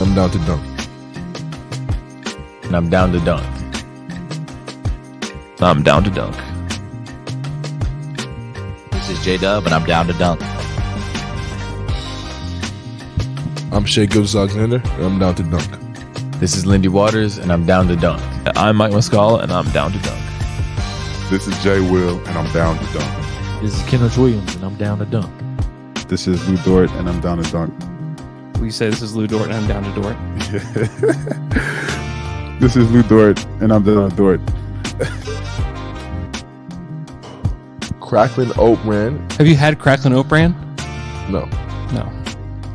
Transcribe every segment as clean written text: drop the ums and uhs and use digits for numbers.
I'm down to dunk. And I'm down to dunk. I'm down to dunk. This is J-Dub, and I'm down to dunk. I'm Shea Gilgeous-Alexander, and I'm down to dunk. This is Lindy Waters, and I'm down to dunk. I'm Mike Muscala, and I'm down to dunk. This is Jay Will, and I'm down to dunk. This is Kenneth Williams, and I'm down to dunk. This is Lou Dort, and I'm down to dunk. We say this is Lou Dort, and I'm down to Dort. This is Lou Dort, and I'm down to Dort. Cracklin Oat Bran? Have you had Cracklin Oat Bran? No, No.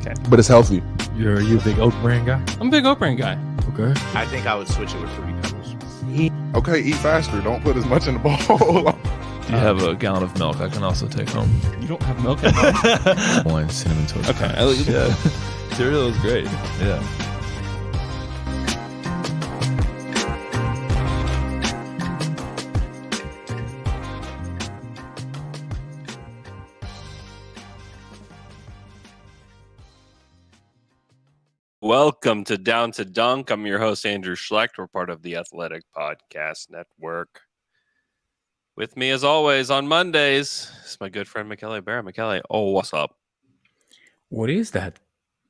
Okay. but it's healthy. You a big oat brand guy? I'm a big Oat Bran guy. Okay. I think I would switch it with Fruity Pebbles. Okay, eat faster. Don't put as much in the bowl. Do you have a gallon of milk I can also take home? You don't have milk at home? One cinnamon toast. Okay. Yeah. Cereal is great. Yeah. Welcome to Down to Dunk. I'm your host, Andrew Schlecht. We're part of the Athletic Podcast Network. With me, as always, on Mondays, is my good friend, Michele Berra. Michele, what's up? What is that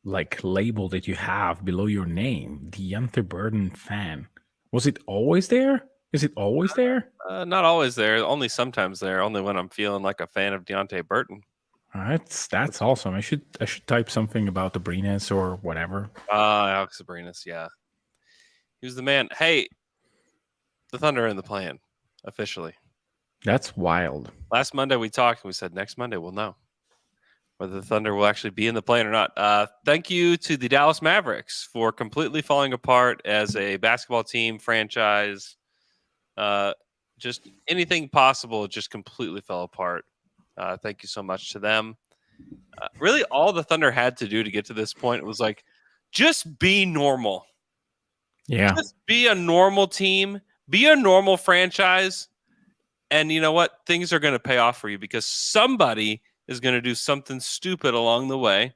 label that you have below your name? Deontay Burton fan. Was it always there? Is it always there? Not always there, only sometimes there, only when I'm feeling like a fan of Deontay Burton. All right, that's awesome. I should type something about the Abrinas or whatever. Alex Abrinas, yeah. He was the man. Hey, the Thunder are in the plan, officially. That's wild. Last Monday we talked and we said next Monday we'll know whether the Thunder will actually be in the plan or not. Thank you to the Dallas Mavericks for completely falling apart as a basketball team, franchise. Just anything possible just completely fell apart. Thank you so much to them. Really, all the Thunder had to do to get to this point was just be normal. Yeah. Just be a normal team. Be a normal franchise. And you know what? Things are going to pay off for you because somebody is going to do something stupid along the way.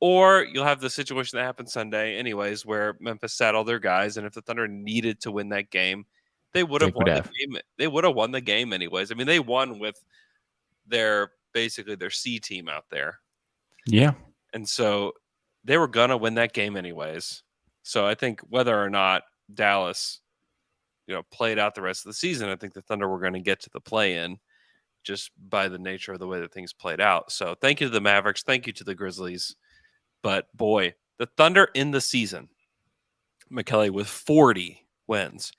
Or you'll have the situation that happened Sunday anyways, where Memphis sat all their guys. And if the Thunder needed to win that game, they would have won the game. They would have won the game anyways. I mean, they won with their C team out there. Yeah. And so they were going to win that game anyways. So I think whether or not Dallas, played out the rest of the season, I think the Thunder were going to get to the play-in just by the nature of the way that things played out. So thank you to the Mavericks. Thank you to the Grizzlies. But boy, the Thunder in the season, Michele, with 40 wins,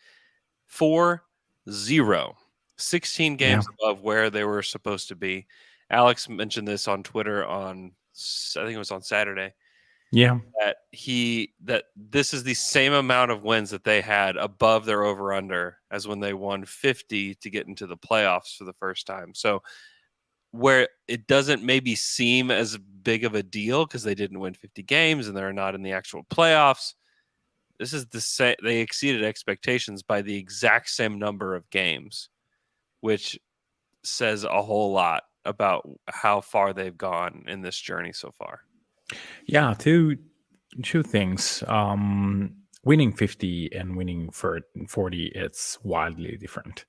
4-0. 16 games above where they were supposed to be. Alex mentioned this on Twitter I think it was on Saturday. Yeah. That this is the same amount of wins that they had above their over-under as when they won 50 to get into the playoffs for the first time. So where it doesn't maybe seem as big of a deal because they didn't win 50 games and they're not in the actual playoffs, this is the same. They exceeded expectations by the exact same number of games, which says a whole lot about how far they've gone in this journey so far. Yeah, two things. Winning 50 and winning 40, it's wildly different.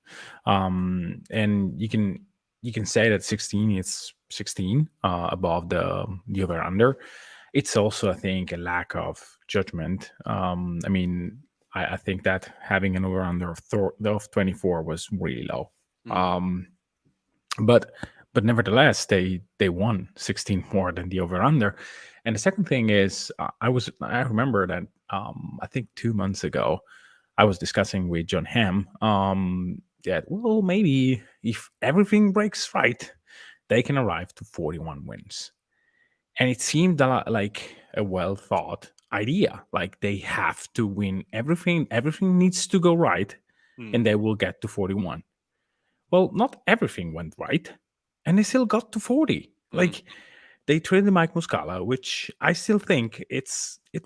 And you can say that 16 is 16 above the over under. It's also, I think, a lack of judgment. I think that having an over under of 24 was really low. But nevertheless, they won 16 more than the over under. And the second thing is, I remember that I think 2 months ago, I was discussing with John Hamm that maybe if everything breaks right, they can arrive to 41 wins. And it seemed like a well thought idea. Like they have to win everything needs to go right, and they will get to 41. Well, not everything went right, and they still got to 40. Like they traded Mike Muscala, which I still think it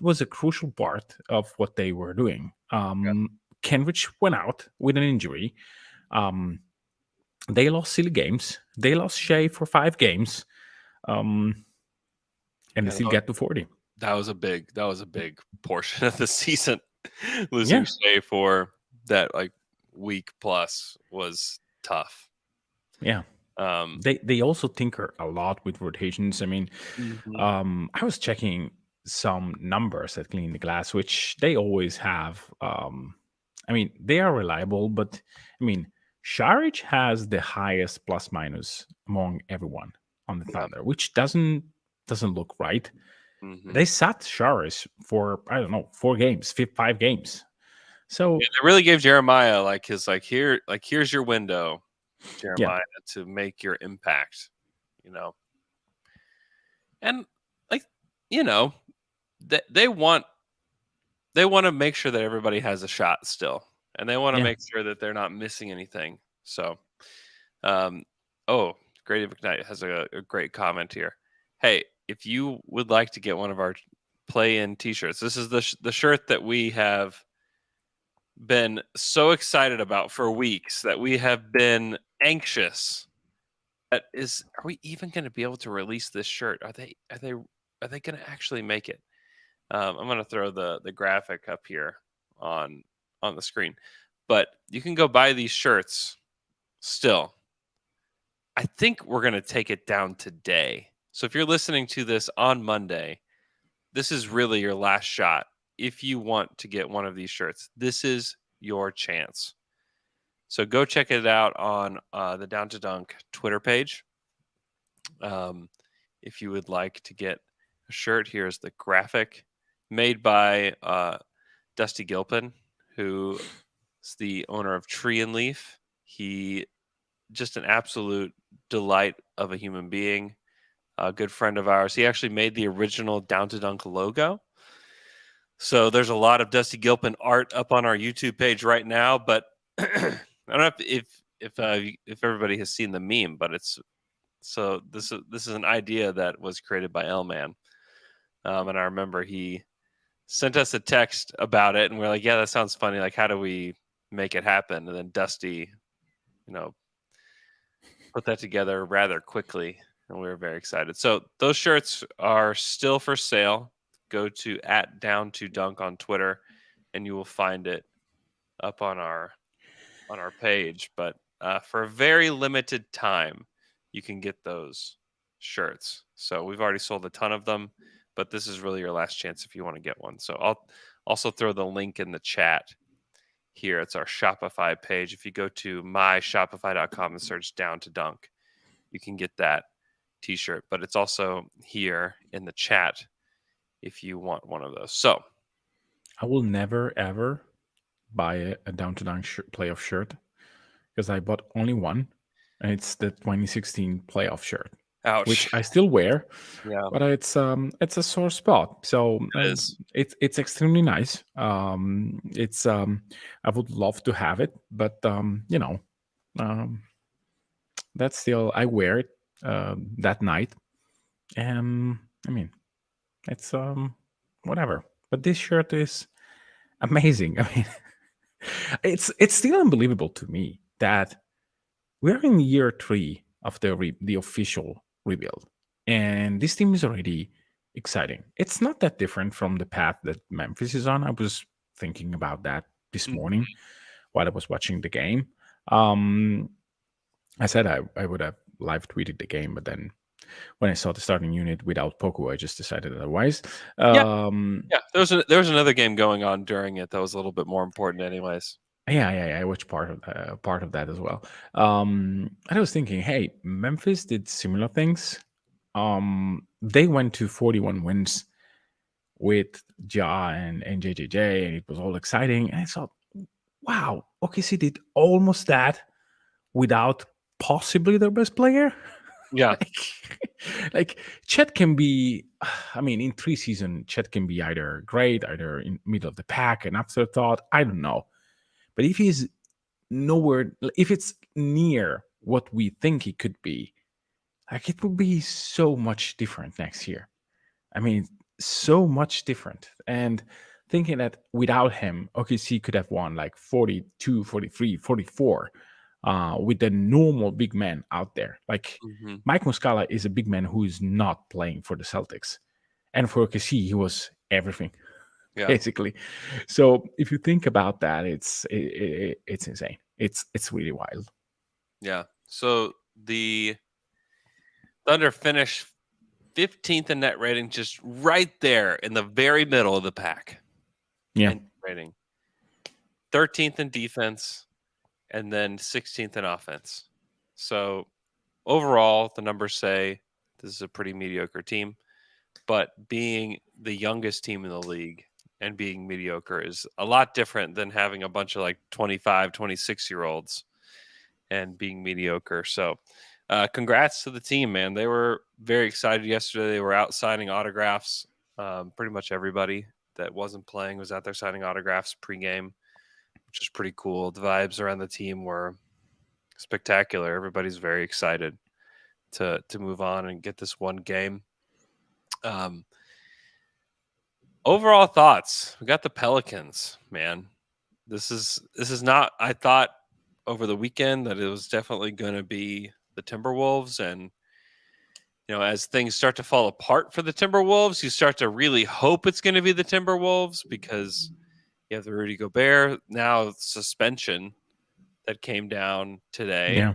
was a crucial part of what they were doing. Kenrich went out with an injury. They lost silly games. They lost Shea for 5 games, and they still get to 40. that was a big portion of the season. Losing Shea for that like week plus was tough. Yeah. They also tinker a lot with rotations. I mean, I was checking some numbers at Clean the Glass, which they always have. I mean, they are reliable, but I mean, Sharich has the highest plus minus among everyone on the Thunder, which doesn't look right. They sat Sharich for, I don't know, 4 games, 5 games. So yeah, they really gave Jeremiah here's your window, Jeremiah, to make your impact, and they want to make sure that everybody has a shot still, and they want to make sure that they're not missing anything. So, Grady McKnight has a great comment here. Hey, if you would like to get one of our play-in T-shirts, this is the shirt that we have been so excited about for weeks, that we have been anxious. Are we even going to be able to release this shirt? Are they going to actually make it? I'm going to throw the graphic up here on the screen, but you can go buy these shirts still. I think we're going to take it down today. So if you're listening to this on Monday, this is really your last shot. If you want to get one of these shirts, this is your chance. So go check it out on the Down to Dunk Twitter page. If you would like to get a shirt, here's the graphic made by Dusty Gilpin, who is the owner of Tree and Leaf. He just an absolute delight of a human being, a good friend of ours. He actually made the original Down to Dunk logo. So there's a lot of Dusty Gilpin art up on our YouTube page right now, but I don't know if everybody has seen the meme, but this is an idea that was created by L-Man. And I remember he sent us a text about it, and we're like, yeah, that sounds funny. Like, how do we make it happen? And then Dusty, put that together rather quickly, and we were very excited. So those shirts are still for sale. Go to @DownToDunk on Twitter, and you will find it up on our page. But for a very limited time, you can get those shirts. So we've already sold a ton of them, but this is really your last chance if you want to get one. So I'll also throw the link in the chat here. It's our Shopify page. If you go to myshopify.com and search Down to Dunk, you can get that t-shirt, but it's also here in the chat if you want one of those. So I will never ever buy a Down to Dunk playoff shirt, because I bought only one, and it's the 2016 playoff shirt. Ouch. Which I still wear, Yeah, but it's a sore spot. So it's extremely nice. I would love to have it, but that's still, I wear it that night, and I mean, it's whatever. But this shirt is amazing. I mean, it's still unbelievable to me that we're in year 3 of the official rebuild, and this team is already exciting. It's not that different from the path that Memphis is on. I was thinking about that this morning while I was watching the game. I said I would have live tweeted the game, but then when I saw the starting unit without Poku, I just decided otherwise. Yeah, there was another game going on during it that was a little bit more important anyways. Yeah. I watched part of that as well. And I was thinking, hey, Memphis did similar things. They went to 41 wins with Ja and JJJ, and it was all exciting. And I thought, wow, OKC did almost that without possibly their best player. Yeah. like Chet can be, I mean, in preseason, Chet can be either great, either in middle of the pack, an afterthought. I don't know. But if he's nowhere, if it's near what we think he could be, like, it would be so much different next year. I mean, so much different. And thinking that without him, OKC could have won like 42, 43, 44 with the normal big man out there. Like Mike Muscala is a big man who is not playing for the Celtics. and for OKC, he was everything Yeah. basically. So if you think about that, it's insane. It's really wild. Yeah. So the Thunder finished 15th in net rating, just right there in the very middle of the pack. Yeah. In rating. 13th in defense, and then 16th in offense. So overall, the numbers say this is a pretty mediocre team. But being the youngest team in the league and being mediocre is a lot different than having a bunch of like 25, 26-year-olds and being mediocre. So congrats to the team, man. They were very excited yesterday. They were out signing autographs. Pretty much everybody that wasn't playing was out there signing autographs pregame, which is pretty cool. The vibes around the team were spectacular. Everybody's very excited to move on and get this one game. Overall thoughts. We got the Pelicans, man. This is not, I thought over the weekend that it was definitely going to be the Timberwolves, and as things start to fall apart for the Timberwolves, you start to really hope it's going to be the Timberwolves because you have the Rudy Gobert now suspension that came down today.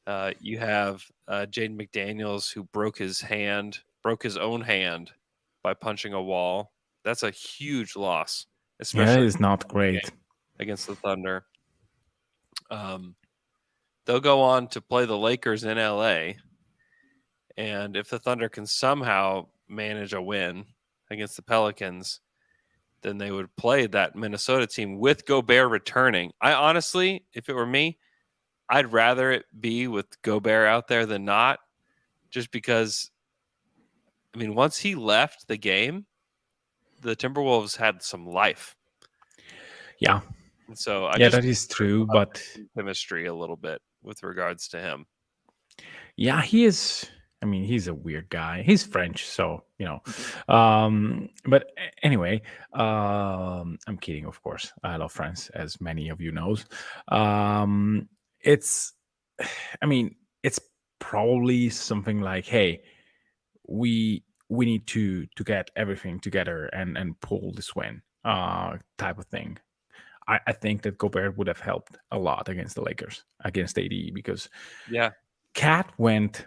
Yeah. You have Jaden McDaniels, who broke his own hand by punching a wall. That's a huge loss, especially It's not great against the Thunder. They'll go on to play the Lakers in LA. And if the Thunder can somehow manage a win against the Pelicans, then they would play that Minnesota team with Gobert returning. I honestly, if it were me, I'd rather it be with Gobert out there than not, just because, once he left the game, the Timberwolves had some life. Yeah. And so that is true, but chemistry a little bit with regards to him. Yeah, he is. He's a weird guy. He's French, so But anyway, I'm kidding, of course. I love France, as many of you knows. It's probably something like, hey, we need to get everything together and pull this win, type of thing. I think that Gobert would have helped a lot against the Lakers, against AD, because Cat went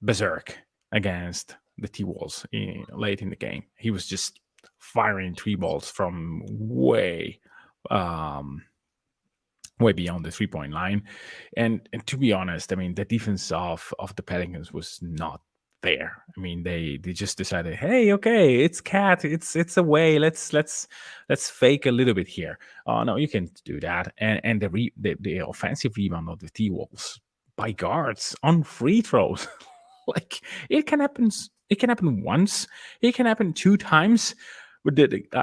berserk against the T-Wolves late in the game. He was just firing 3 balls from way beyond the 3-point line. And to be honest, the defense of the Pelicans was not there. They just decided, hey, okay, it's Cat, it's away. Let's fake a little bit here. Oh no, you can't do that. And the offensive rebound of the T-Wolves by guards on free throws, like it can happen. It can happen once. It can happen 2 times. But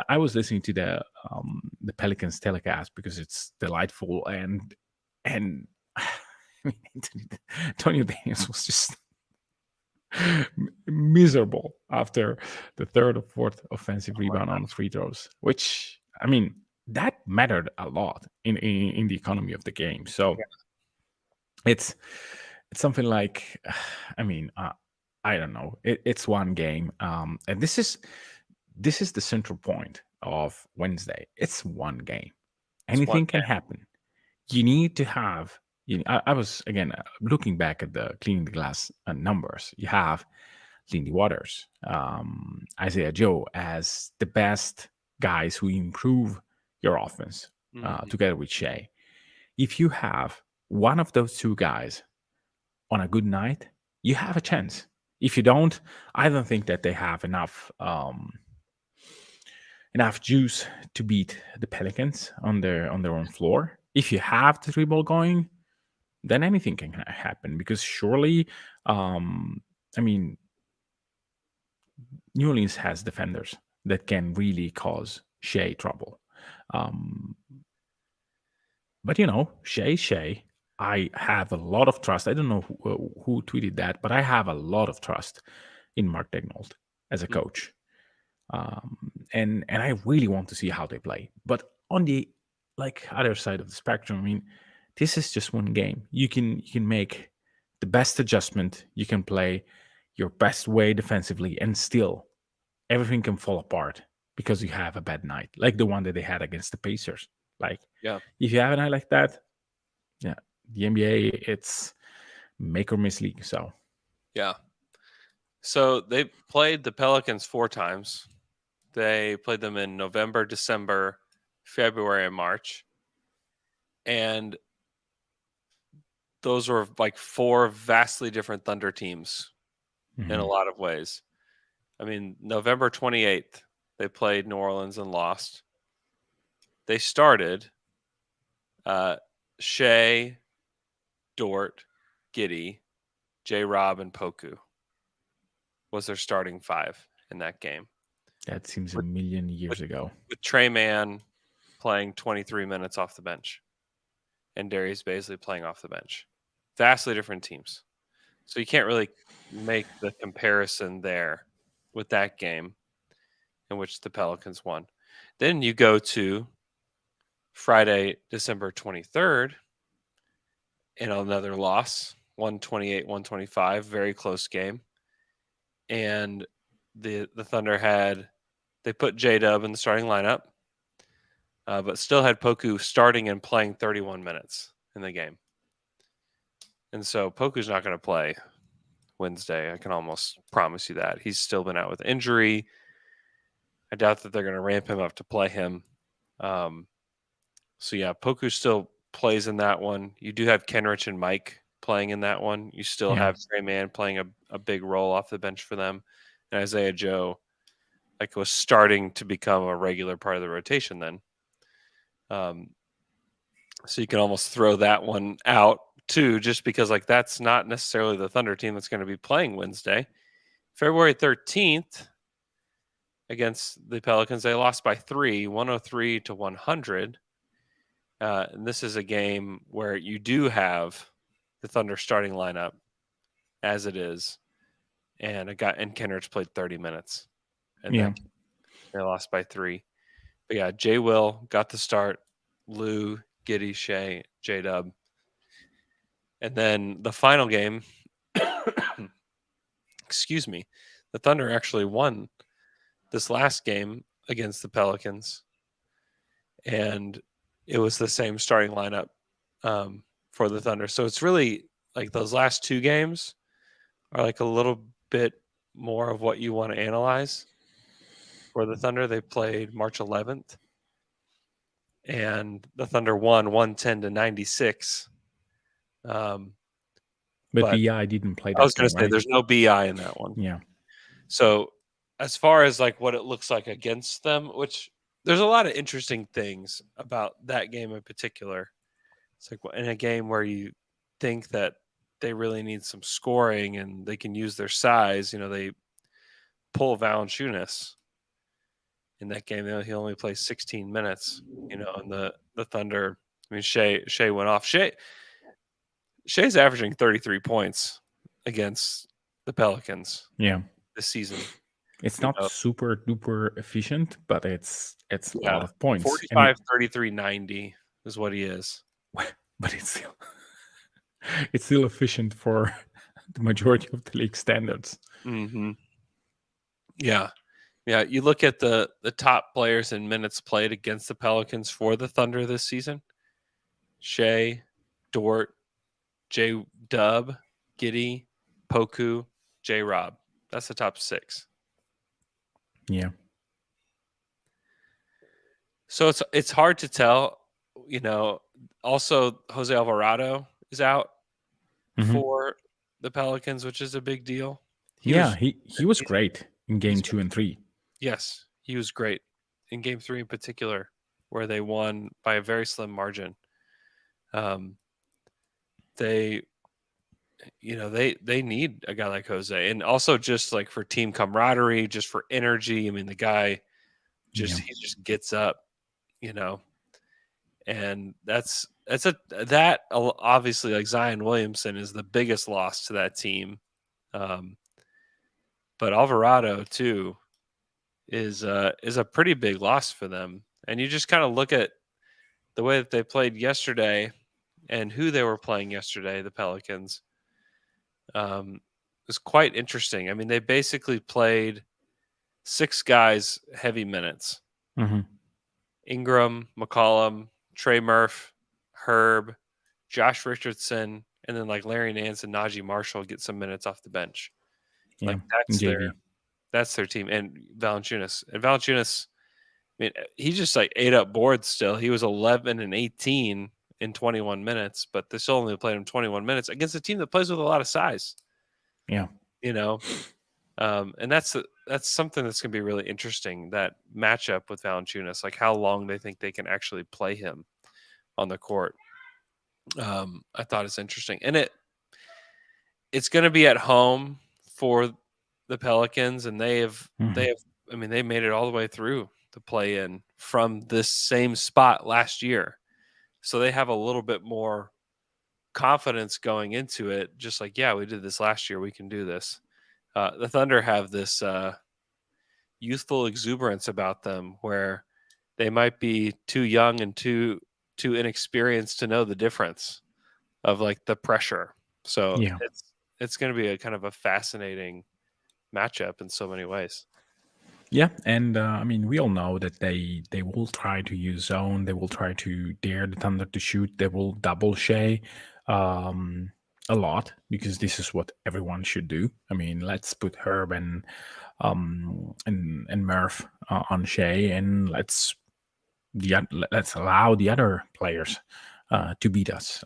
I was listening to the Pelicans telecast because it's delightful, and Antonio Davis was just miserable after the 3rd or 4th offensive rebound on free throws, which that mattered a lot in the economy of the game. So it's something like, I don't know. It's one game, and this is the central point of Wednesday. It's one game. Anything can happen. You need to have. I was again looking back at the cleaning the glass numbers. You have Lindy Waters, Isaiah Joe as the best guys who improve your offense, together with Shea. If you have one of those 2 guys on a good night, you have a chance. If you don't, I don't think that they have enough juice to beat the Pelicans on their own floor. If you have the 3 ball going, then anything can happen, because surely, New Orleans has defenders that can really cause Shea trouble. But Shea, I have a lot of trust. I don't know who tweeted that, but I have a lot of trust in Mark Daigneault as a coach. And I really want to see how they play. But on the other side of the spectrum, this is just one game. You can make the best adjustment. You can play your best way defensively and still everything can fall apart because you have a bad night, like the one that they had against the Pacers. Like, Yeah. if you have a night like that, yeah, the NBA, it's make or miss league. So Yeah. So they played the Pelicans 4 times. They played them in November, December, February, and March. And those were like 4 vastly different Thunder teams in a lot of ways. I mean, November 28th, they played New Orleans and lost. They started Shea, Dort, Giddy, J. Rob, and Poku was their starting 5 in that game. that seems a million years ago. With Trey Mann playing 23 minutes off the bench and Darius Baisley playing off the bench. Vastly different teams. So you can't really make the comparison there with that game in which the Pelicans won. Then you go to Friday, December 23rd, and another loss, 128-125, very close game. And the Thunder they put J-Dub in the starting lineup, but still had Poku starting and playing 31 minutes in the game. And so Poku's not going to play Wednesday. I can almost promise you that. He's still been out with injury. I doubt that they're going to ramp him up to play him. So yeah, Poku still plays in that one. You do have Kenrich and Mike playing in that one. You still have Trey Mann playing a big role off the bench for them. And Isaiah Joe was starting to become a regular part of the rotation then. So you can almost throw that one out too, just because that's not necessarily the Thunder team that's going to be playing Wednesday. February 13th against the Pelicans, they lost by 3, 103-100. And this is a game where you do have the Thunder starting lineup as it is, and Kenrich played 30 minutes, and then they lost by 3. But yeah, Jay Will got the start, Lou, Giddy, Shea, J-Dub. And then the final game, excuse me, the Thunder actually won this last game against the Pelicans. And it was the same starting lineup for the Thunder. So it's really those last 2 games are a little bit more of what you want to analyze for the Thunder. They played March 11th. And the Thunder won 110-96. But BI didn't play that. I was going to say right? there's no BI in that one. Yeah. So as far as what it looks like against them, which there's a lot of interesting things about that game in particular. It's in a game where you think that they really need some scoring and they can use their size. They pull Valanciunas in that game. He only plays 16 minutes, and the Thunder, Shea went off. Shea's averaging 33 points against the Pelicans this season. It's not super duper efficient, but it's a lot of points. 45, 33, 90 is what he is. But it's still efficient for the majority of the league standards. Mm-hmm. Yeah. Yeah. You look at the top players in minutes played against the Pelicans for the Thunder this season: Shea, Dort, J-Dub, Giddy, Poku, J-Rob. That's the top 6. Yeah. So it's hard to tell. Also Jose Alvarado is out for the Pelicans, which is a big deal. He was great in game 2 and 3. Yes, he was great in game 3 in particular, where they won by a very slim margin. They need a guy like Jose, and also just for team camaraderie, just for energy. The guy he just gets up, and that's obviously Zion Williamson is the biggest loss to that team. But Alvarado too is a pretty big loss for them. And you just kind of look at the way that they played yesterday and who they were playing yesterday, the Pelicans. It was quite interesting. They basically played 6 guys heavy minutes. Mm-hmm. Ingram, McCollum, Trey Murph, Herb, Josh Richardson, and then like Larry Nance and Najee Marshall get some minutes off the bench. Yeah, Like JV. that's their team. And Valanciunas, I mean, he just like ate up boards still. He was 11 and 18 in 21 minutes, but they still only played him 21 minutes against a team that plays with a lot of size. Yeah. And that's something that's going to be really interesting, that matchup with Valanciunas, like how long they think they can actually play him on the court. I thought it's interesting. And it's going to be at home for the Pelicans, and they made it all the way through the play-in from this same spot last year. So they have a little bit more confidence going into it, just like, yeah, we did this last year, we can do this. The Thunder have this youthful exuberance about them where they might be too young and too inexperienced to know the difference of like the pressure. So Yeah. it's going to be a kind of a fascinating matchup in so many ways. Yeah, and we all know that they will try to use zone. They will try to dare the Thunder to shoot. They will double Shea a lot, because this is what everyone should do. I mean, let's put Herb and Murph on Shea, and let's allow the other players to beat us.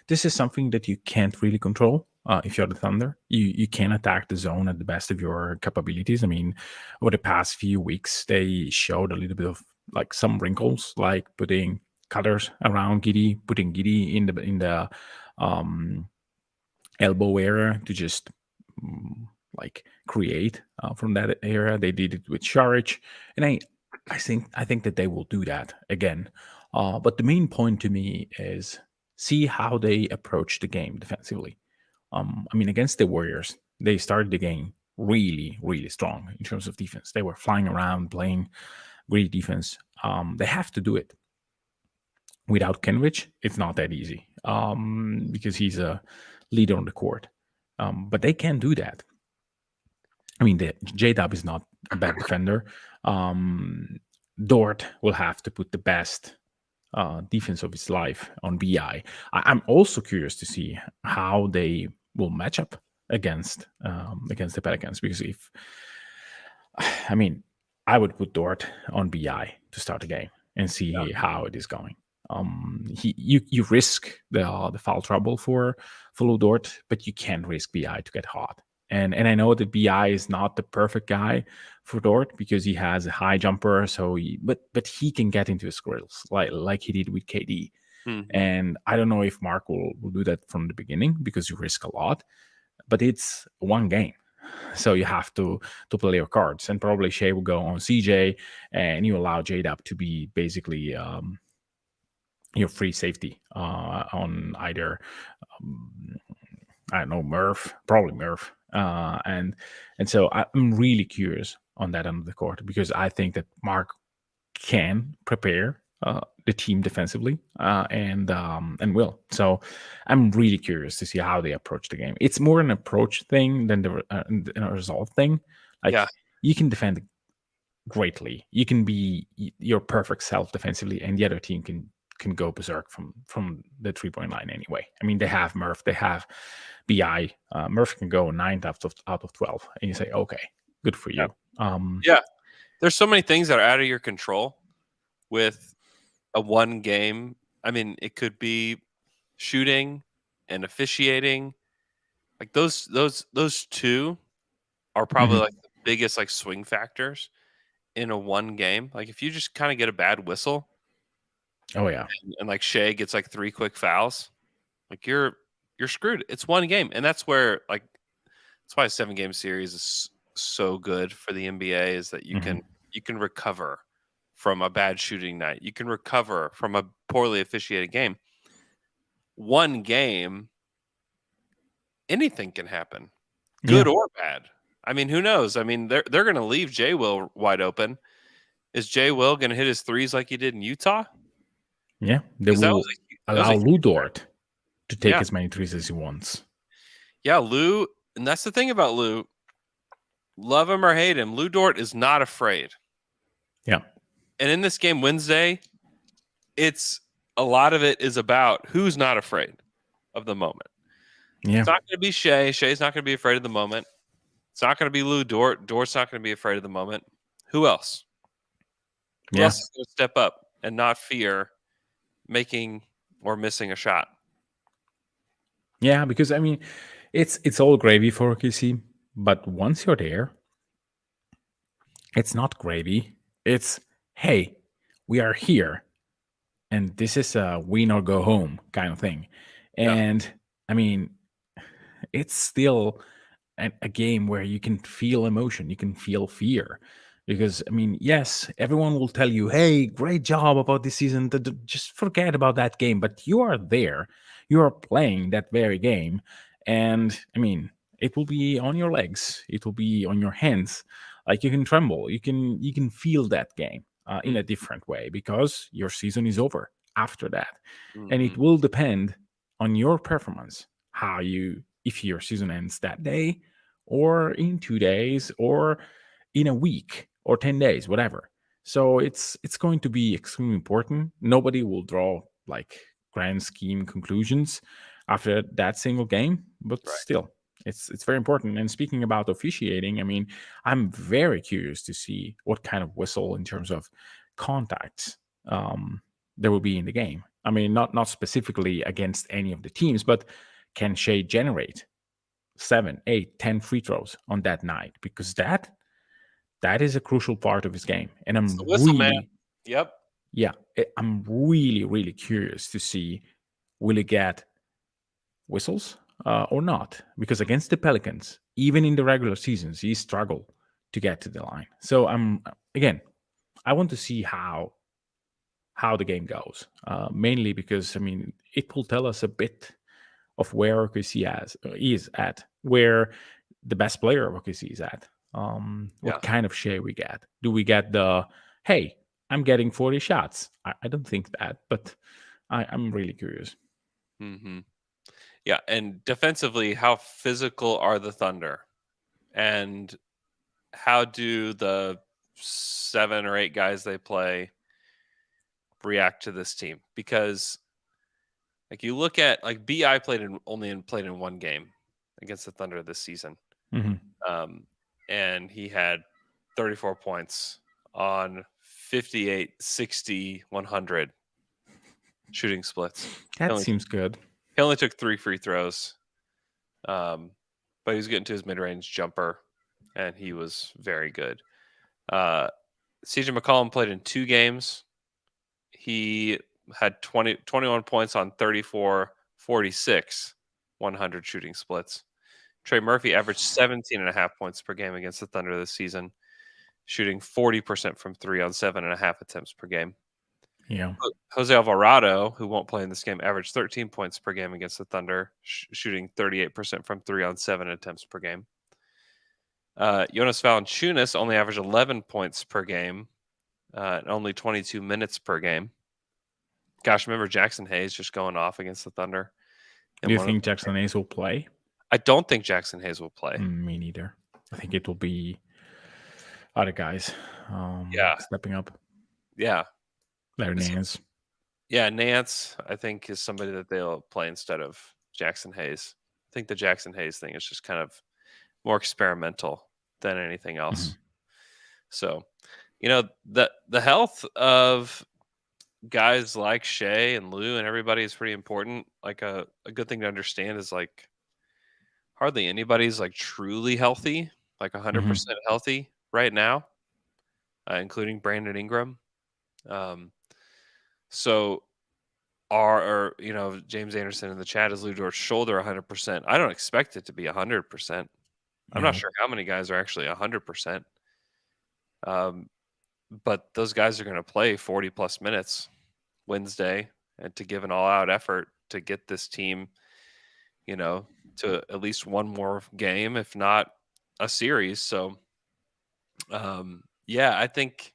This is something that you can't really control. If you're the Thunder, you can attack the zone at the best of your capabilities. I mean, over the past few weeks, they showed a little bit of like some wrinkles, like putting cutters around Giddey, putting Giddey in the elbow area to just like create from that area. They did it with Saric, and I think that they will do that again. But the main point to me is see how they approach the game defensively. Against the Warriors, they started the game really, really strong in terms of defense. They were flying around, playing great defense. They have to do it. Without Kenrich, it's not that easy because he's a leader on the court. But they can do that. J-Dub is not a bad defender. Dort will have to put the best defense of his life on BI. I'm also curious to see how they will match up against the Pelicans, because I would put Dort on BI to start the game and see how it is going. You risk the foul trouble for Lou Dort, but you can't risk BI to get hot. And I know that BI is not the perfect guy for Dort because he has a high jumper, but he can get into his skills like he did with KD. Mm-hmm. And I don't know if Mark will do that from the beginning, because you risk a lot, but it's one game. So you have to play your cards, and probably Shea will go on CJ, and you allow J-Dub to be basically your free safety on either I don't know, Murph, probably Murph. And so I'm really curious on that end of the court, because I think that Mark can prepare the team defensively and will. So I'm really curious to see how they approach the game. It's more an approach thing than a result thing. You can defend greatly. You can be your perfect self defensively, and the other team can go berserk from the 3-point line anyway. They have Murph, they have BI. Murph can go 9 out of 12, and you say, okay, good for you. There's so many things that are out of your control with a one game. It could be shooting and officiating. Like those two are probably like the biggest like swing factors in a one game. Like if you just kind of get a bad whistle, and like Shea gets like 3 quick fouls, like you're screwed. It's one game, and that's where that's why a 7-game series is so good for the NBA, is that you can recover from a bad shooting night. You can recover from a poorly officiated game. One game, anything can happen, good or bad. Who knows? They're going to leave J. Will wide open. Is J. Will going to hit his threes like he did in Utah? Yeah, they will allow Lou Dort to take as many threes as he wants. Yeah, Lou, and that's the thing about Lou. love him or hate him, Lou Dort is not afraid. Yeah. And in this game Wednesday, it's a lot of it is about who's not afraid of the moment. Yeah. It's not going to be Shea. Shea's not going to be afraid of the moment. It's not going to be Lou Dort. Dort's not going to be afraid of the moment. Who else? Who Yeah. else is going to step up and not fear making or missing a shot? Yeah, because I mean, it's all gravy for OKC, but once you're there, it's not gravy. It's, hey, we are here, and this is a win or go home kind of thing. Yeah. And I mean, it's still a game where you can feel emotion, you can feel fear. Because I mean, yes, everyone will tell you, "Hey, great job about this season. Just forget about that game." But you are there, you are playing that very game, and I mean, it will be on your legs, it will be on your hands. Like you can tremble, you can feel that game in a different way because your season is over after that, and it will depend on your performance. How you, if your season ends that day, or in 2 days, or in a week, or 10 days, whatever. So it's going to be extremely important. Nobody will draw like grand scheme conclusions after that single game, but Right. still, it's very important. And speaking about officiating, I mean, I'm very curious to see what kind of whistle in terms of contacts there will be in the game. I mean, not specifically against any of the teams, but can Shea generate 7, 8, 10 free throws on that night? Because that is a crucial part of his game. And It's I'm the whistle man. really, Yep. yeah, I'm really, really curious to see, will he get whistles or not? Because against the Pelicans, even in the regular seasons, he struggled to get to the line. So again, I want to see how the game goes. Mainly because I mean, it will tell us a bit of where OKC is at, where the best player of OKC is at. What Yeah. kind of share we get? Do we get the, hey, I'm getting 40 shots? I don't think that, but I'm really curious. Mm-hmm. Yeah, and defensively, how physical are the Thunder? And how do the 7 or 8 guys they play react to this team? Because like you look at like BI played in one game against the Thunder this season. Mm-hmm. And he had 34 points on 58, 60, 100 shooting splits. That seems good. He only took 3 free throws. But he was getting to his mid-range jumper, and he was very good. CJ McCollum played in 2 games. He had 21 points on 34, 46, 100 shooting splits. Trey Murphy averaged 17.5 points per game against the Thunder this season, shooting 40% from 3 on 7.5 attempts per game. Yeah. Jose Alvarado, who won't play in this game, averaged 13 points per game against the Thunder, shooting 38% from 3 on 7 attempts per game. Jonas Valanciunas only averaged 11 points per game, and only 22 minutes per game. Gosh, remember Jackson Hayes just going off against the Thunder? Do you think Jackson Hayes will play? I don't think Jackson Hayes will play. Me neither. I think it will be other guys stepping up. Yeah. Larry Nance. Yeah, Nance, I think, is somebody that they'll play instead of Jackson Hayes. I think the Jackson Hayes thing is just kind of more experimental than anything else. Mm-hmm. So, you know, the health of guys like Shea and Lou and everybody is pretty important. Like a good thing to understand is like hardly anybody's like truly healthy, like 100% healthy right now, including Brandon Ingram. So you know, James Anderson in the chat, is Lou Dort's shoulder 100%? I don't expect it to be 100%. I'm not sure how many guys are actually 100%. But those guys are going to play 40 plus minutes Wednesday and to give an all out effort to get this team, you know, to at least one more game, if not a series. So, yeah, I think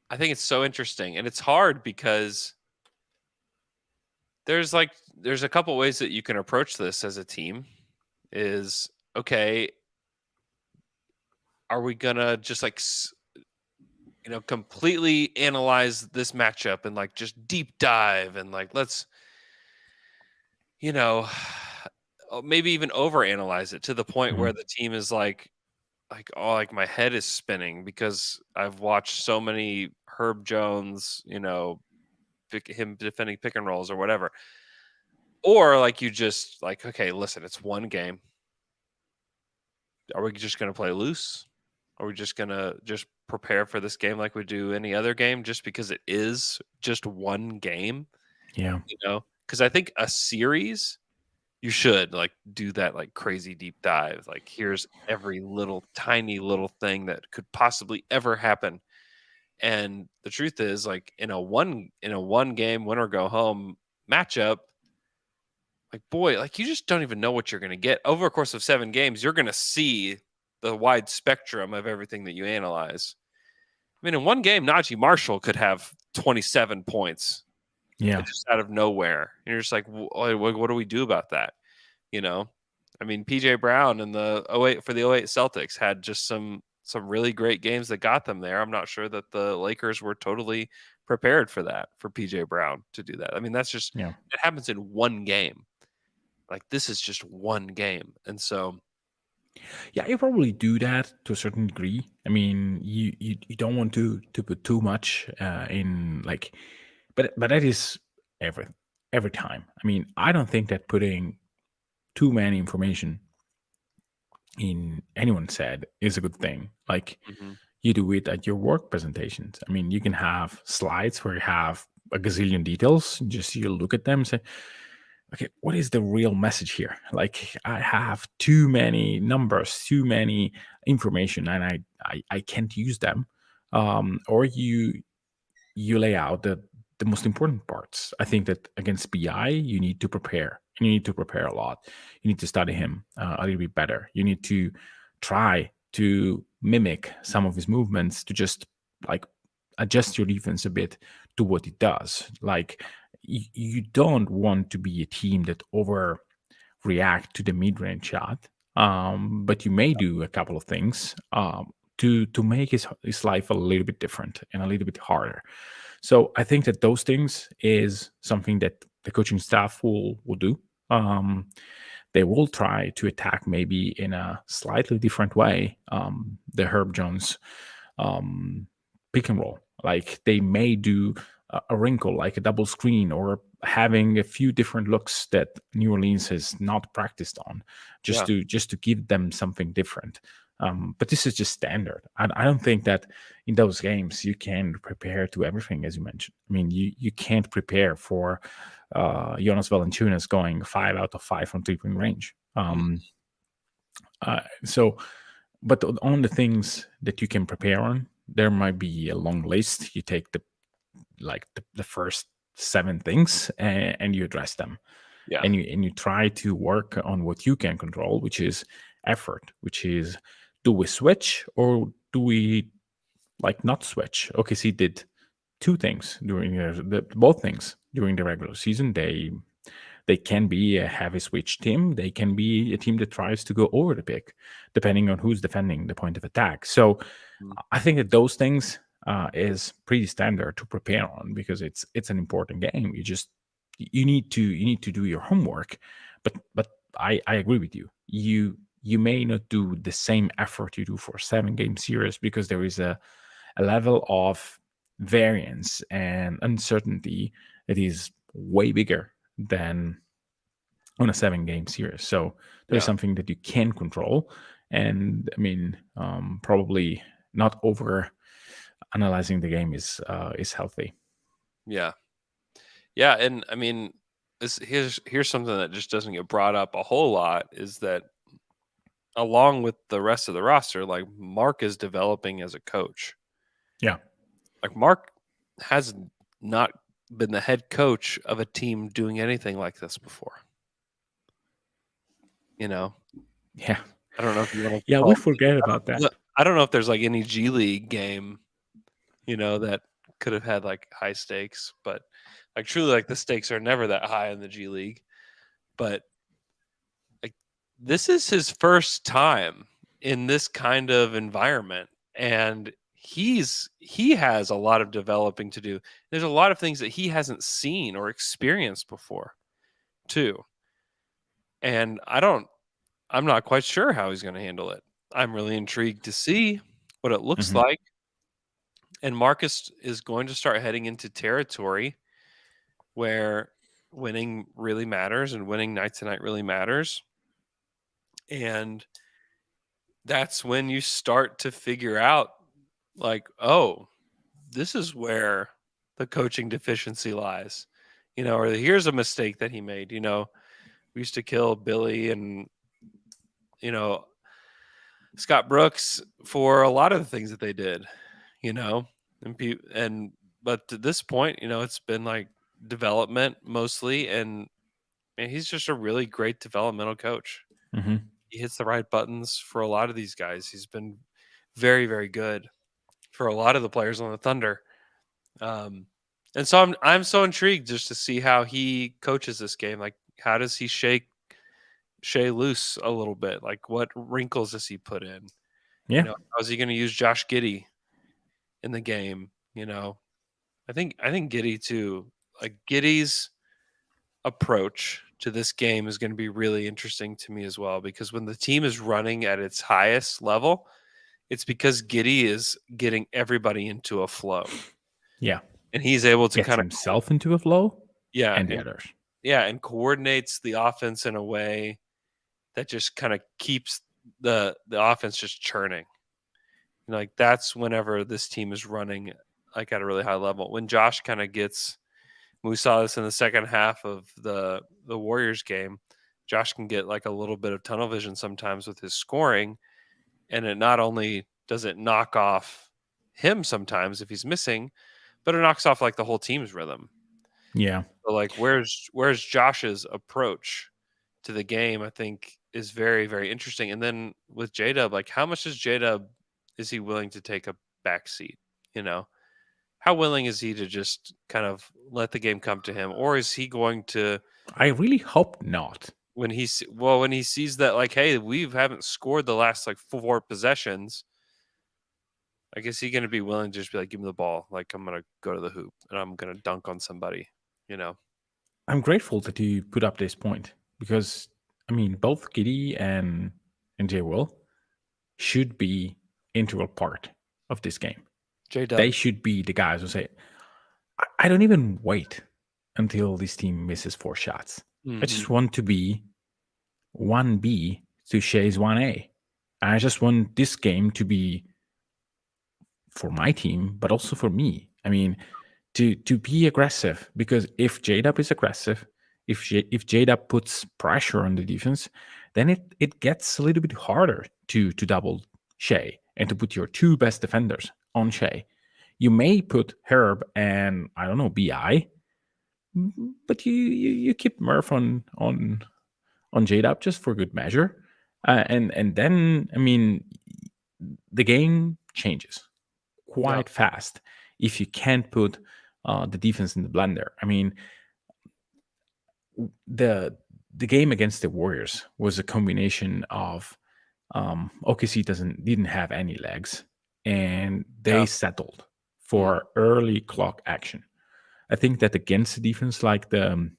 it's so interesting, and it's hard because there's a couple ways that you can approach this as a team. Is okay, are we gonna just like completely analyze this matchup and like just deep dive and like let's maybe even overanalyze it to the point where the team is oh, like my head is spinning because I've watched so many Herb Jones, him defending pick and rolls or whatever. Or like you just like, okay, listen, it's one game. Are we just going to play loose? Are we just going to just prepare for this game like we do any other game just because it is just one game? Yeah. Because I think a series, you should like do that like crazy deep dive. Like here's every little tiny little thing that could possibly ever happen. And the truth is, like in a one game win or go home matchup, like boy, like you just don't even know what you're going to get over a course of 7 games. You're going to see the wide spectrum of everything that you analyze. I mean, in one game, Najee Marshall could have 27 points. Yeah. Just out of nowhere. And you're just like, what do we do about that? I mean, PJ Brown and the 08 for the 08 Celtics had just some really great games that got them there. I'm not sure that the Lakers were totally prepared for that, for PJ Brown to do that. I mean, that's just, it happens in one game. Like this is just one game. And so, yeah, you probably do that to a certain degree. I mean, you don't want to put too much in like, but that is every time. I mean, I don't think that putting too many information in anyone's head is a good thing. Like you do it at your work presentations. I mean, you can have slides where you have a gazillion details. Just you look at them and say, okay, what is the real message here? Like I have too many numbers, too many information, and I can't use them. Or you lay out the most important parts. I think that against BI, you need to prepare. And you need to prepare a lot. You need to study him a little bit better. You need to try to mimic some of his movements to just like adjust your defense a bit to what it does. Like you don't want to be a team that overreact to the mid-range shot, but you may do a couple of things to make his life a little bit different and a little bit harder. So I think that those things is something that the coaching staff will do. They will try to attack maybe in a slightly different way the Herb Jones pick and roll. Like they may do a wrinkle, like a double screen, or having a few different looks that New Orleans has not practiced on, just to give them something different. But this is just standard. I don't think that in those games you can prepare to everything, as you mentioned. I mean, you can't prepare for Jonas Valanciunas going 5 out of 5 from 3-point range. But on the things that you can prepare on, there might be a long list. You take the first 7 things and you address them. Yeah. And you try to work on what you can control, which is effort, which is, do we switch or do we not switch? OKC did 2 things during both things during the regular season. They can be a heavy switch team. They can be a team that tries to go over the pick, depending on who's defending the point of attack. So I think that those things is pretty standard to prepare on, because it's an important game. You need to do your homework, but I agree with you. You may not do the same effort you do for 7-game series, because there is a level of variance and uncertainty that is way bigger than on a 7-game series. So there's something that you can control, and I mean, probably not over analyzing the game is healthy. Yeah, and I mean, here's something that just doesn't get brought up a whole lot, is that along with the rest of the roster, like Mark is developing as a coach. Yeah, like Mark has not been the head coach of a team doing anything like this before. Yeah. I don't know if you want to. Yeah, we forget about that. I don't know if there's like any G League game, that could have had like high stakes, but like truly, like the stakes are never that high in the G League. But like this is his first time in this kind of environment, and he has a lot of developing to do. There's a lot of things that he hasn't seen or experienced before, too. And I'm not quite sure how he's going to handle it. I'm really intrigued to see what it looks Mhm. like. And Marcus is going to start heading into territory where winning really matters and winning night to night really matters. And that's when you start to figure out, like, oh, this is where the coaching deficiency lies, or here's a mistake that he made. We used to kill Billy and, Scott Brooks for a lot of the things that they did, but to this point, it's been like development mostly. And man, he's just a really great developmental coach. Mhm. He hits the right buttons for a lot of these guys. He's been very, very good for a lot of the players on the Thunder. And so I'm so intrigued just to see how he coaches this game. Like, how does he shake Shea loose a little bit? Like, what wrinkles does he put in? Yeah. How's he going to use Josh Giddey in the game? I think Giddey too. Like, Giddey's approach to this game is going to be really interesting to me as well, because when the team is running at its highest level, it's because Giddey is getting everybody into a flow. Yeah. And he's able to Gets kind of himself into a flow yeah, and the others. yeah, and coordinates the offense in a way that just kind of keeps the offense just churning. Like, that's whenever this team is running like at a really high level. When Josh kind of gets, we saw this in the second half of the Warriors game, Josh can get like a little bit of tunnel vision sometimes with his scoring, and it not only does it knock off him sometimes if he's missing, but it knocks off like the whole team's rhythm. Yeah. So like, where's Josh's approach to the game, I think, is very, very interesting. And then with J-Dub, like, how much is he willing to take a back seat? How willing is he to just kind of let the game come to him? Or is he going to, I really hope not. when he sees that, like, hey, we haven't scored the last like 4 possessions, I guess he's going to be willing to just be like, give me the ball. Like, I'm going to go to the hoop and I'm going to dunk on somebody, I'm grateful that you put up this point because, I mean, both Giddy and J. Will should be integral part of this game. J-Dub. They should be the guys who say, I don't even wait until this team misses 4 shots. I just want to be 1B to Shea's 1A. I just want this game to be for my team, but also for me. I mean, to be aggressive, because if J-Dub is aggressive, if J-Dub puts pressure on the defense, then it gets a little bit harder to double Shea and to put your 2 best defenders on Shea. You may put Herb and, I don't know, BI, but you keep Murph on J-Dub just for good measure. And then, I mean, the game changes quite fast if you can't put the defense in the blender. I mean, the game against the Warriors was a combination of OKC didn't have any legs, and they settled for early clock action. I think that against a defense like the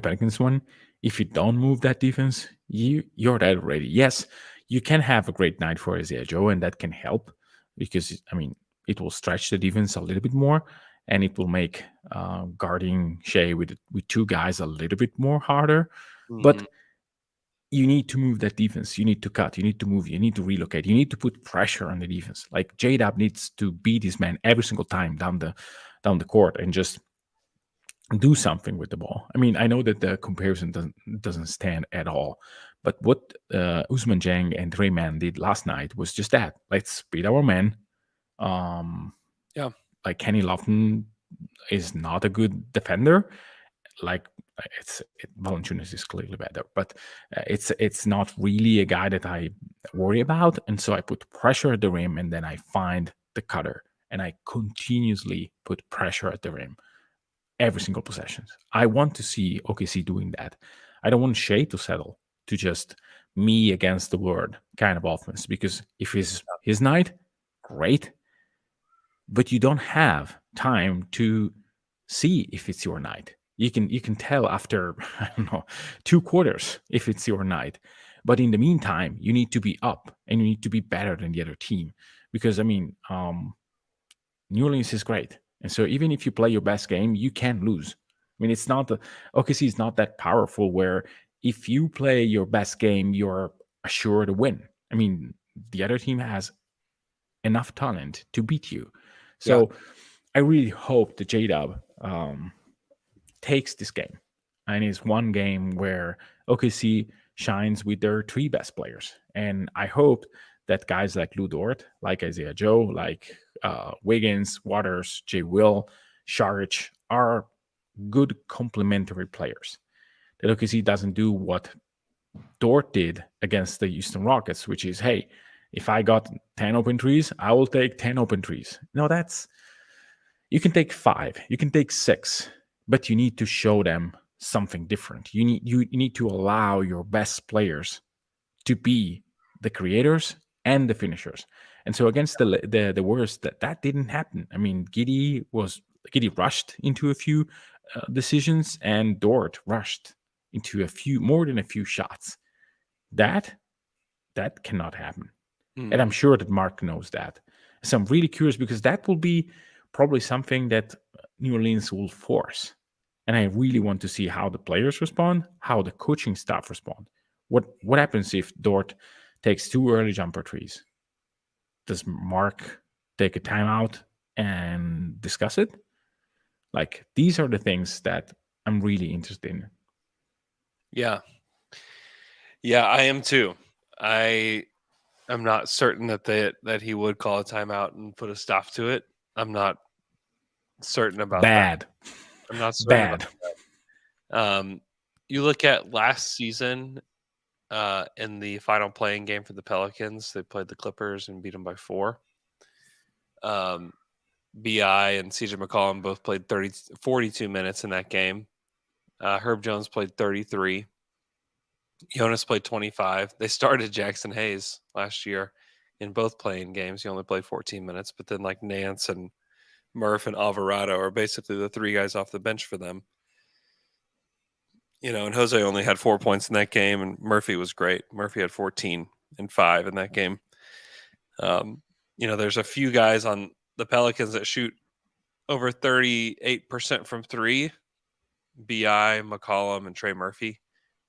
Pelicans one, if you don't move that defense, you're dead already. Yes, you can have a great night for Isaiah Joe, and that can help because, I mean, it will stretch the defense a little bit more, and it will make guarding Shea with 2 guys a little bit more harder. But you need to move that defense. You need to cut. You need to move. You need to relocate. You need to put pressure on the defense. Like, J-Dub needs to beat this man every single time down the court and just do something with the ball. I mean, I know that the comparison doesn't stand at all, but what Usman Jang and Rayman did last night was just that. Let's beat our men. Like, Kenny Lofton is not a good defender. Like, Valanciunas is clearly better, but it's not really a guy that I worry about. And so I put pressure at the rim, and then I find the cutter, and I continuously put pressure at the rim every single possession. I want to see OKC doing that. I don't want Shea to settle to just me against the world kind of offense. Because if it's his night, great, but you don't have time to see if it's your night. You can tell after I don't know 2 quarters if it's your night. But in the meantime, you need to be up and you need to be better than the other team. Because I mean, New Orleans is great, and so even if you play your best game, you can lose. I mean, it's not the OKC is not that powerful where if you play your best game, you're assured to win. I mean, the other team has enough talent to beat you. So I really hope the J-Dub takes this game and is one game where OKC shines with their 3 best players. And I hope that guys like Lou Dort, like Isaiah Joe, like Wiggins, Waters, Jay Will, Sharich are good complementary players. That OKC doesn't do what Dort did against the Houston Rockets, which is, hey, if I got 10 open threes, I will take 10 open threes. No, you can take 5, you can take 6, but you need to show them something different. You need to allow your best players to be the creators and the finishers. And so against the worst, that didn't happen. I mean, Giddy rushed into a few decisions, and Dort rushed into more than a few shots. That cannot happen. And I'm sure that Mark knows that. So I'm really curious because that will be probably something that New Orleans will force. And I really want to see how the players respond, how the coaching staff respond. What happens if Dort takes 2 early jumper threes? Does Mark take a timeout and discuss it? Like, these are the things that I'm really interested in. Yeah, I am too. I'm not certain that he would call a timeout and put a stop to it. I'm not certain about that. I'm not certain about that. You look at last season in the final playing game for the Pelicans, they played the Clippers and beat them by 4. BI and CJ McCollum both played 42 minutes in that game. Herb Jones played 33. Jonas played 25. They started Jackson Hayes last year in both playing games. He only played 14 minutes, but then like Nance and Murph and Alvarado are basically the 3 guys off the bench for them. And Jose only had 4 points in that game, and Murphy was great. Murphy had 14 and 5 in that game. There's a few guys on the Pelicans that shoot over 38% from 3. BI, McCollum, and Trey Murphy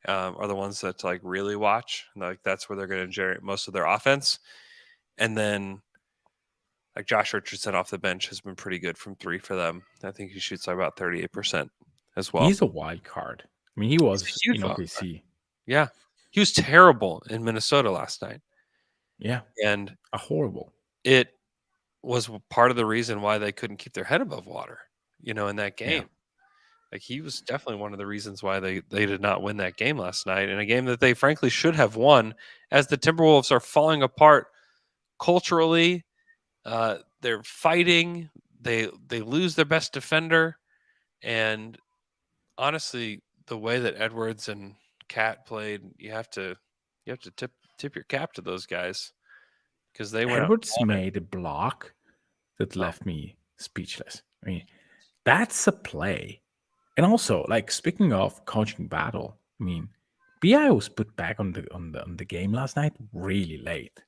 are the ones that like really watch. Like that's where they're going to generate most of their offense. And then like Josh Richardson off the bench has been pretty good from 3 for them. I think he shoots about 38% as well. He's a wild card. I mean, he was in OKC. Yeah. He was terrible in Minnesota last night. Yeah. And horrible. It was part of the reason why they couldn't keep their head above water, in that game. Yeah. Like he was definitely one of the reasons why they did not win that game last night, in a game that they frankly should have won, as the Timberwolves are falling apart culturally. They're fighting. They lose their best defender, and honestly, the way that Edwards and Cat played, you have to tip your cap to those guys, because they went. Edwards made a block that left me speechless. I mean, that's a play. And also, like, speaking of coaching battle, I mean, BI was put back on the game last night really late.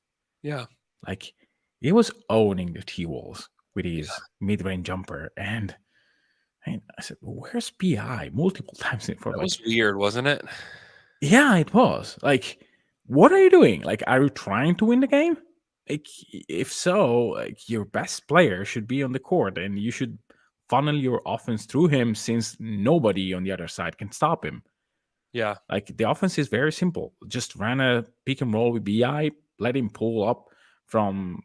Yeah, like he was owning the T-Wolves with his mid-range jumper, and I said, "Where's BI?" multiple times in front. That was weird, wasn't it? Yeah, it was. Like, what are you doing? Like, are you trying to win the game? Like, if so, like your best player should be on the court, and you should funnel your offense through him, since nobody on the other side can stop him. Yeah. Like, the offense is very simple. Just run a pick and roll with BI, let him pull up from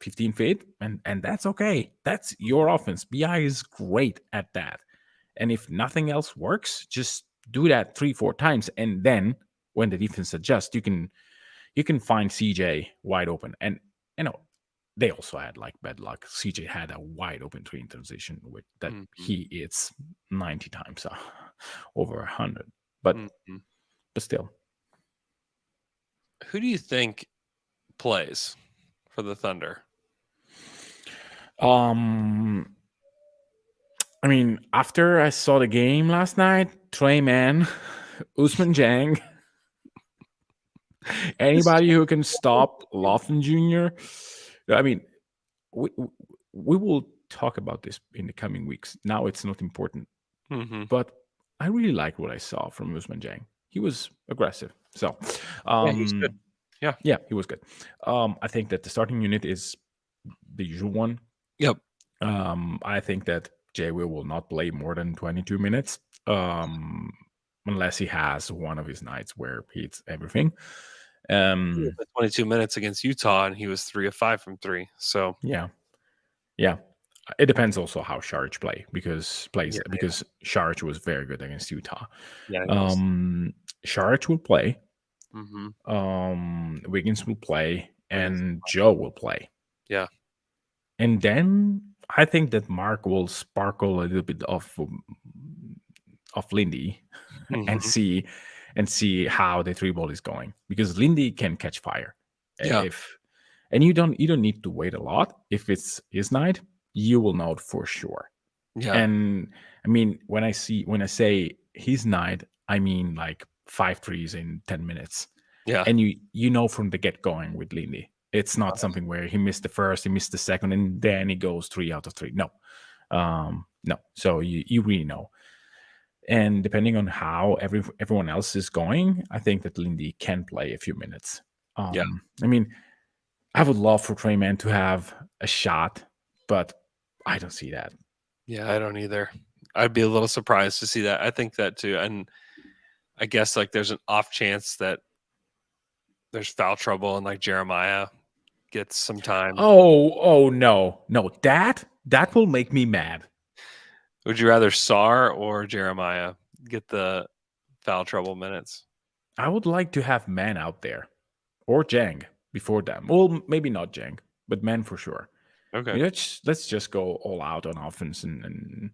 15 feet, and that's okay. That's your offense. BI is great at that. And if nothing else works, just do that 3-4 times. And then when the defense adjusts, you can find CJ wide open. And they also had like bad luck. CJ had a wide open 3 in transition with that he hits 90 times over 100. But still. Who do you think plays for the Thunder? I mean, after I saw the game last night, Trey Mann, Usman Jang, anybody who can stop Lofton Jr. I mean, we will talk about this in the coming weeks. Now it's not important, Mm-hmm. but I really like what I saw from Usman Jang. He was aggressive. So, he's good. Yeah, he was good. I think that the starting unit is the usual one. Yep. I think that Jay will not play more than 22 minutes, unless he has one of his nights where he hits everything. He had 22 minutes against Utah, and he was 3 of 5 from 3. So yeah. It depends also how Sharge plays because Sharge was very good against Utah. yeah, Sharge will play. mm-hmm. Wiggins will play, and Joe will play. Yeah. And then I think that Mark will sparkle a little bit of Lindy and see how the 3-ball is going, because Lindy can catch fire. Yeah. And you don't need to wait a lot. If it's his night, you will know it for sure. Yeah. And I mean, when I say his night, I mean like 5 threes in 10 minutes. Yeah. And you know from the get going with Lindy. It's not something where he missed the first, he missed the second, and then he goes 3 out of 3. No. No. So you really know. And depending on how everyone else is going, I think that Lindy can play a few minutes. I mean, I would love for Trey Mann to have a shot, but I don't see that. Yeah, I don't either. I'd be a little surprised to see that. I think that too. And I guess like there's an off chance that there's foul trouble and like Jeremiah gets some time. Oh no. That will make me mad. Would you rather Sar or Jeremiah get the foul trouble minutes? I would like to have Mann out there, or Jang before them. Well, maybe not Jang, but Mann for sure. Okay. I mean, let's just go all out on offense, and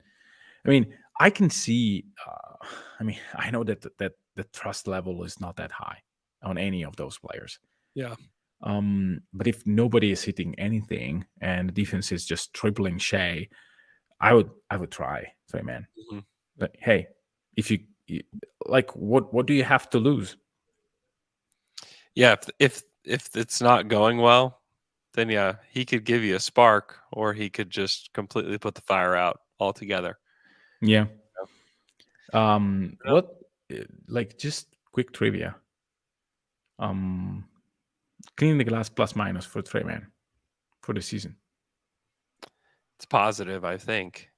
I mean, I can see. I mean, I know that the trust level is not that high on any of those players. Yeah. But if nobody is hitting anything and the defense is just tripling Shea, I would try Trey Mann. Mm-hmm. But hey, if you like, what do you have to lose? Yeah, if it's not going well, then yeah, he could give you a spark, or he could just completely put the fire out altogether. Yeah. What? Like, just quick trivia. Cleaning the glass plus minus for Trey Mann for the season. It's positive, I think.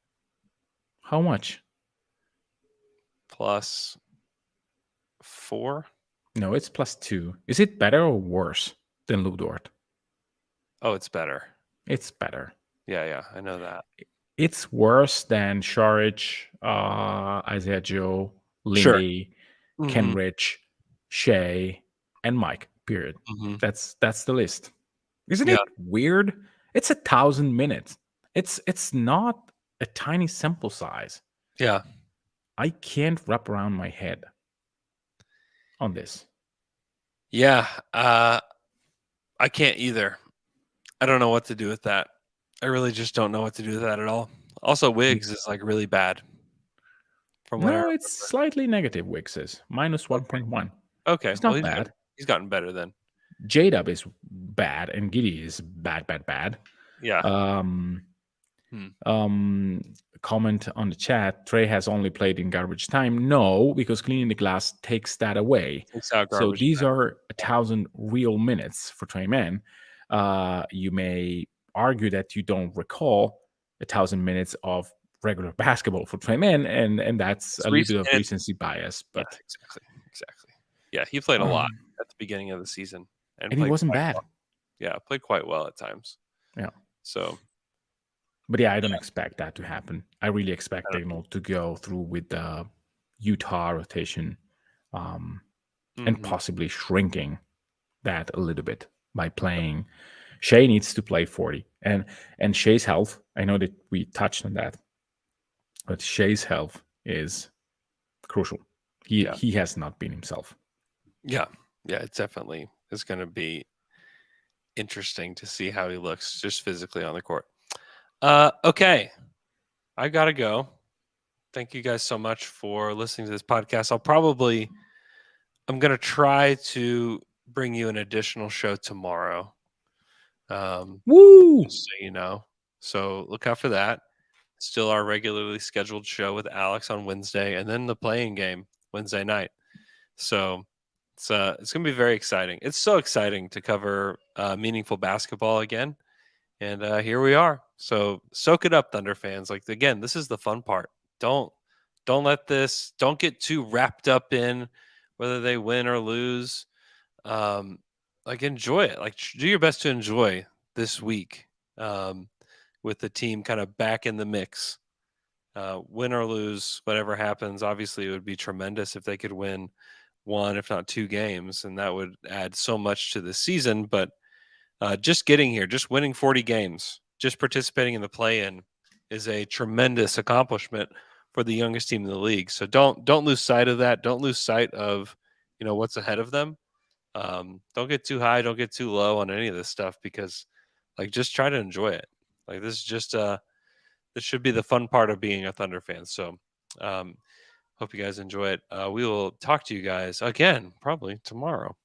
How much? +4. No, it's +2. Is it better or worse than Lou Dort? Oh, it's better. It's better. Yeah, I know that. It's worse than Sharich, Isaiah Joe, Lindy, Sure. Kenrich, Shea, and Mike. Period. Mm-hmm. That's the list. Isn't it weird? It's 1,000 minutes. It's not a tiny sample size. Yeah. I can't wrap around my head on this. Yeah. I can't either. I don't know what to do with that. I really just don't know what to do with that at all. Also, Wiggs is like really bad. No, it's slightly negative. Wiggs is -1.1. Okay. It's not bad. He's gotten better then. J-Dub is bad, and Giddy is bad. Yeah. Comment on the chat: Trey has only played in garbage time. No, because cleaning the glass takes that away. So these are 1,000 real minutes for Trey Mann. You may argue that you don't recall 1,000 minutes of regular basketball for Trey Mann, and that's a little bit of recency bias. But yeah, exactly. Yeah, he played a lot at the beginning of the season, and he wasn't bad. Well. Yeah, played quite well at times. Yeah. So. But yeah, I don't expect that to happen. I really expect them to go through with the Utah rotation, and possibly shrinking that a little bit by playing. Shea needs to play 40, and Shea's health. I know that we touched on that, but Shea's health is crucial. He has not been himself. Yeah, it's definitely is going to be interesting to see how he looks just physically on the court. Okay, I gotta go. Thank you guys so much for listening to this podcast. I'm going to try to bring you an additional show tomorrow. Woo! Just so you know. So look out for that. Still our regularly scheduled show with Alex on Wednesday, and then the playing game Wednesday night. So it's going to be very exciting. It's so exciting to cover meaningful basketball again. And here we are. So soak it up, Thunder fans. Like, again, this is the fun part. Don't get too wrapped up in whether they win or lose. Like, enjoy it. Like, do your best to enjoy this week with the team kind of back in the mix. Win or lose, whatever happens. Obviously, it would be tremendous if they could win one, if not two games, and that would add so much to the season. But just getting here, just winning 40 games, just participating in the play-in is a tremendous accomplishment for the youngest team in the league. So don't lose sight of that. Don't lose sight of what's ahead of them. Don't get too high, don't get too low on any of this stuff, because just try to enjoy it. Like, this is just this should be the fun part of being a Thunder fan. So hope you guys enjoy it. We will talk to you guys again probably tomorrow.